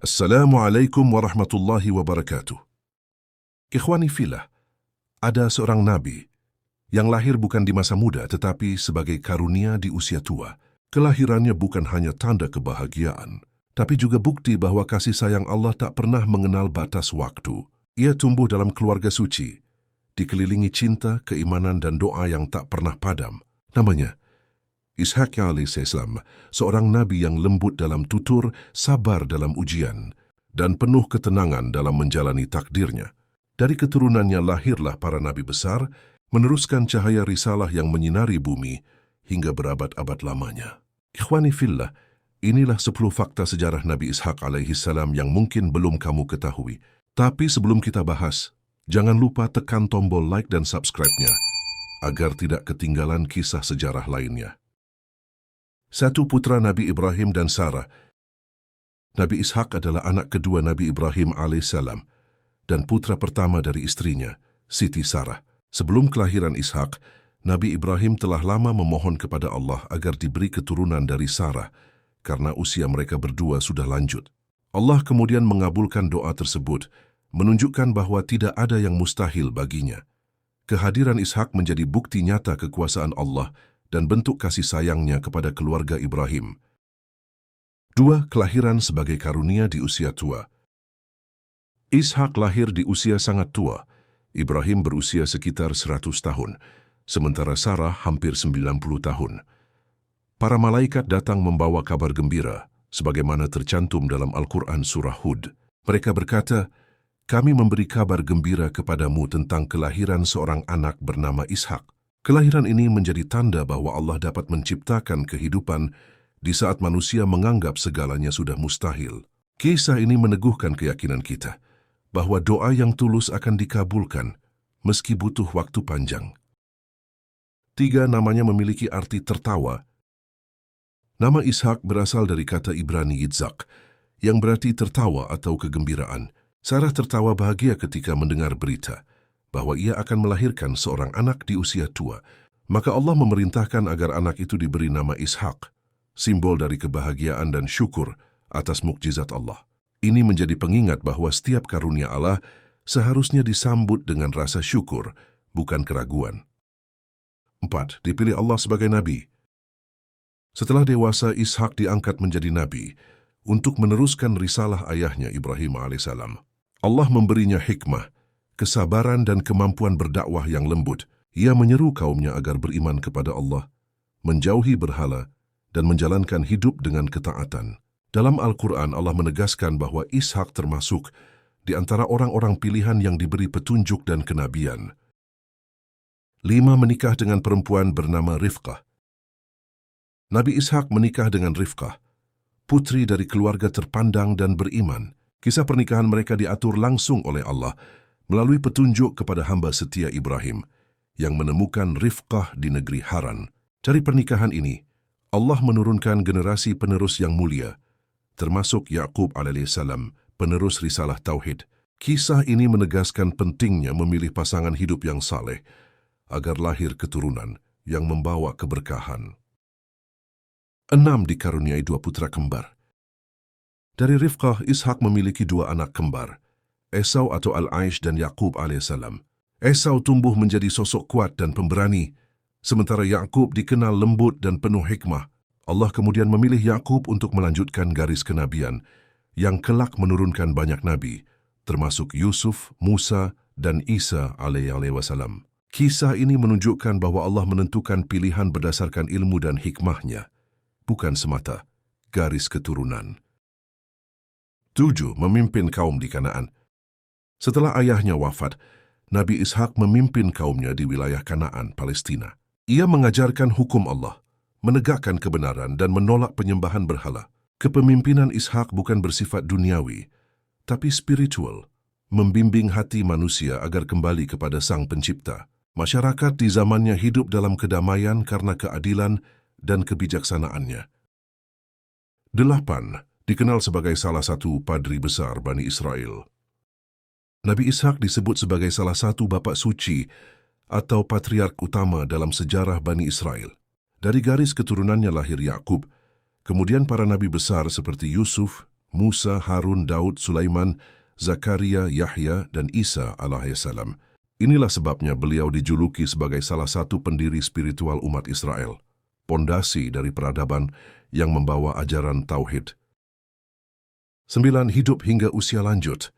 Assalamualaikum warahmatullahi wabarakatuh. Ikhwani fillah, ada seorang nabi yang lahir bukan di masa muda tetapi sebagai karunia di usia tua. Kelahirannya bukan hanya tanda kebahagiaan, tapi juga bukti bahwa kasih sayang Allah tak pernah mengenal batas waktu. Ia tumbuh dalam keluarga suci, dikelilingi cinta, keimanan dan doa yang tak pernah padam. Namanya Ishaq alaihissalam, seorang nabi yang lembut dalam tutur, sabar dalam ujian, dan penuh ketenangan dalam menjalani takdirnya. Dari keturunannya lahirlah para nabi besar, meneruskan cahaya risalah yang menyinari bumi hingga berabad-abad lamanya. Ikhwani fillah, inilah 10 fakta sejarah Nabi Ishaq alaihissalam yang mungkin belum kamu ketahui. Tapi sebelum kita bahas, jangan lupa tekan tombol like dan subscribe-nya, agar tidak ketinggalan kisah sejarah lainnya. 1. Putra Nabi Ibrahim dan Sarah. Nabi Ishaq adalah anak kedua Nabi Ibrahim alaihissalam dan putra pertama dari istrinya, Siti Sarah. Sebelum kelahiran Ishaq, Nabi Ibrahim telah lama memohon kepada Allah agar diberi keturunan dari Sarah karena usia mereka berdua sudah lanjut. Allah kemudian mengabulkan doa tersebut, menunjukkan bahwa tidak ada yang mustahil baginya. Kehadiran Ishaq menjadi bukti nyata kekuasaan Allah dan bentuk kasih sayangnya kepada keluarga Ibrahim. 2. Kelahiran sebagai karunia di usia tua. Ishaq lahir di usia sangat tua. Ibrahim berusia sekitar 100 tahun, sementara Sarah hampir 90 tahun. Para malaikat datang membawa kabar gembira, sebagaimana tercantum dalam Al-Quran Surah Hud. Mereka berkata, "Kami memberi kabar gembira kepadamu tentang kelahiran seorang anak bernama Ishaq." Kelahiran ini menjadi tanda bahwa Allah dapat menciptakan kehidupan di saat manusia menganggap segalanya sudah mustahil. Kisah ini meneguhkan keyakinan kita bahwa doa yang tulus akan dikabulkan meski butuh waktu panjang. 3. Namanya memiliki arti tertawa. Nama Ishaq berasal dari kata Ibrani Yitzhak, yang berarti tertawa atau kegembiraan. Sarah tertawa bahagia ketika mendengar berita bahwa ia akan melahirkan seorang anak di usia tua. Maka Allah memerintahkan agar anak itu diberi nama Ishaq, simbol dari kebahagiaan dan syukur atas mukjizat Allah. Ini menjadi pengingat bahwa setiap karunia Allah seharusnya disambut dengan rasa syukur, bukan keraguan. 4. Dipilih Allah sebagai nabi. Setelah dewasa, Ishaq diangkat menjadi nabi untuk meneruskan risalah ayahnya Ibrahim alaihissalam. Allah memberinya hikmah, kesabaran dan kemampuan berdakwah yang lembut. Ia menyeru kaumnya agar beriman kepada Allah, menjauhi berhala, dan menjalankan hidup dengan ketaatan. Dalam Al-Quran, Allah menegaskan bahwa Ishaq termasuk di antara orang-orang pilihan yang diberi petunjuk dan kenabian. 5. Menikah dengan perempuan bernama Rifqah. Nabi Ishaq menikah dengan Rifqah, putri dari keluarga terpandang dan beriman. Kisah pernikahan mereka diatur langsung oleh Allah melalui petunjuk kepada hamba setia Ibrahim yang menemukan Rifqah di negeri Haran. Dari pernikahan ini, Allah menurunkan generasi penerus yang mulia, termasuk Yaqub alaihissalam, penerus risalah Tauhid. Kisah ini menegaskan pentingnya memilih pasangan hidup yang saleh agar lahir keturunan yang membawa keberkahan. 6. Dikaruniai 2 putra kembar. Dari Rifqah, Ishaq memiliki 2 anak kembar, Esau atau Al-Aish dan Yaqub alaihissalam. Esau tumbuh menjadi sosok kuat dan pemberani, sementara Yaqub dikenal lembut dan penuh hikmah. Allah kemudian memilih Yaqub untuk melanjutkan garis kenabian, yang kelak menurunkan banyak nabi, termasuk Yusuf, Musa, dan Isa alaihissalam. Kisah ini menunjukkan bahwa Allah menentukan pilihan berdasarkan ilmu dan hikmahnya, bukan semata garis keturunan. 7. Memimpin kaum di Kanaan. Setelah ayahnya wafat, Nabi Ishaq memimpin kaumnya di wilayah Kanaan, Palestina. Ia mengajarkan hukum Allah, menegakkan kebenaran dan menolak penyembahan berhala. Kepemimpinan Ishaq bukan bersifat duniawi, tapi spiritual, membimbing hati manusia agar kembali kepada Sang Pencipta. Masyarakat di zamannya hidup dalam kedamaian karena keadilan dan kebijaksanaannya. 8. Dikenal sebagai salah satu padri besar Bani Israel. Nabi Ishaq disebut sebagai salah satu bapak suci atau patriark utama dalam sejarah Bani Israel. Dari garis keturunannya lahir Yakub, kemudian para nabi besar seperti Yusuf, Musa, Harun, Daud, Sulaiman, Zakaria, Yahya, dan Isa alaihissalam. Inilah sebabnya beliau dijuluki sebagai salah satu pendiri spiritual umat Israel, pondasi dari peradaban yang membawa ajaran Tauhid. 9. Hidup hingga usia lanjut.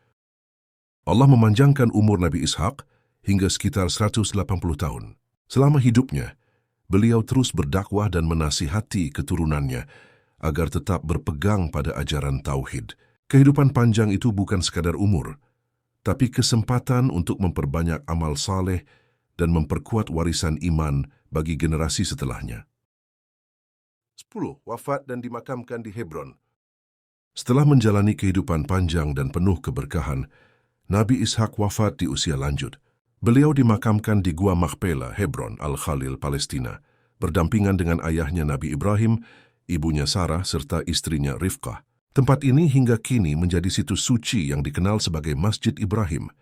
Allah memanjangkan umur Nabi Ishak hingga sekitar 180 tahun. Selama hidupnya, beliau terus berdakwah dan menasihati keturunannya agar tetap berpegang pada ajaran Tauhid. Kehidupan panjang itu bukan sekadar umur, tapi kesempatan untuk memperbanyak amal saleh dan memperkuat warisan iman bagi generasi setelahnya. 10. Wafat dan dimakamkan di Hebron. Setelah menjalani kehidupan panjang dan penuh keberkahan, Nabi Ishak wafat di usia lanjut. Beliau dimakamkan di Gua Makpela, Hebron, Al-Khalil, Palestina, berdampingan dengan ayahnya Nabi Ibrahim, ibunya Sarah, serta istrinya Rifqah. Tempat ini hingga kini menjadi situs suci yang dikenal sebagai Masjid Ibrahim,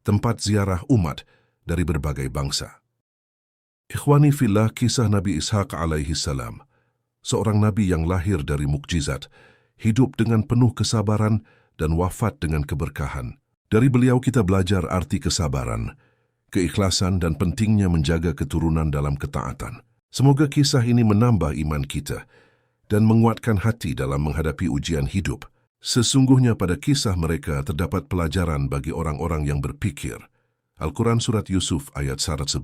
tempat ziarah umat dari berbagai bangsa. Ikhwani fillah, kisah Nabi Ishak alaihissalam, seorang nabi yang lahir dari mukjizat, hidup dengan penuh kesabaran dan wafat dengan keberkahan. Dari beliau kita belajar arti kesabaran, keikhlasan dan pentingnya menjaga keturunan dalam ketaatan. Semoga kisah ini menambah iman kita dan menguatkan hati dalam menghadapi ujian hidup. Sesungguhnya pada kisah mereka terdapat pelajaran bagi orang-orang yang berpikir. Al-Quran Surat Yusuf ayat 111.